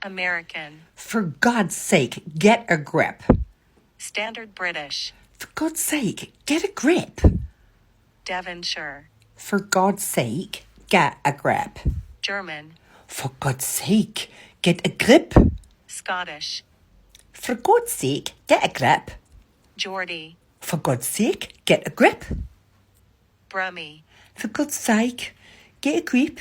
American. For God's sake, get a grip. Standard British. For God's sake, get a grip. Devonshire. For God's sake, get a grip. German. For God's sake, get a grip. Scottish. For God's sake, get a grip. Geordie. For God's sake, get a grip. Brummie. For God's sake, get a grip.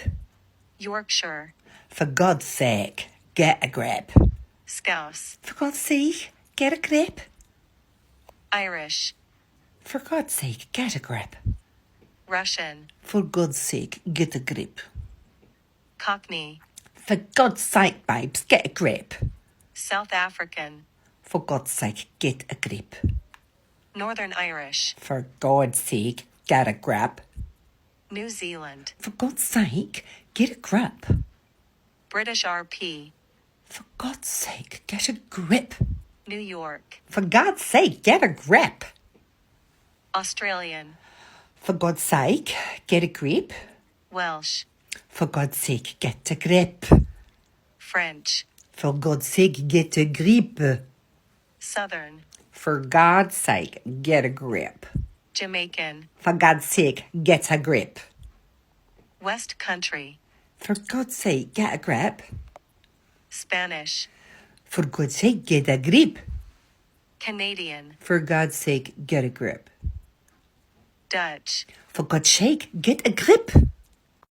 Yorkshire. For God's sake, get a grip. Scouse. For God's sake, get a grip. Irish. For God's sake, get a grip. Russian. For God's sake, get a grip. Cockney. For God's sake, babes, get a grip. South African. For God's sake, get a grip. Northern Irish. For God's sake, get a grip. New Zealand. For God's sake, get a grip. British RP. For God's sake, get a grip. New York. For God's sake, get a grip. Australian. For God's sake, get a grip. Welsh. For God's sake, get a grip. French. For God's sake, get a grip. Southern. For God's sake, get a grip. Jamaican. For God's sake, get a grip. West Country. For God's sake, get a grip. Spanish. For God's sake, get a grip. Canadian. For God's sake, get a grip. Dutch. For God's sake, get a grip.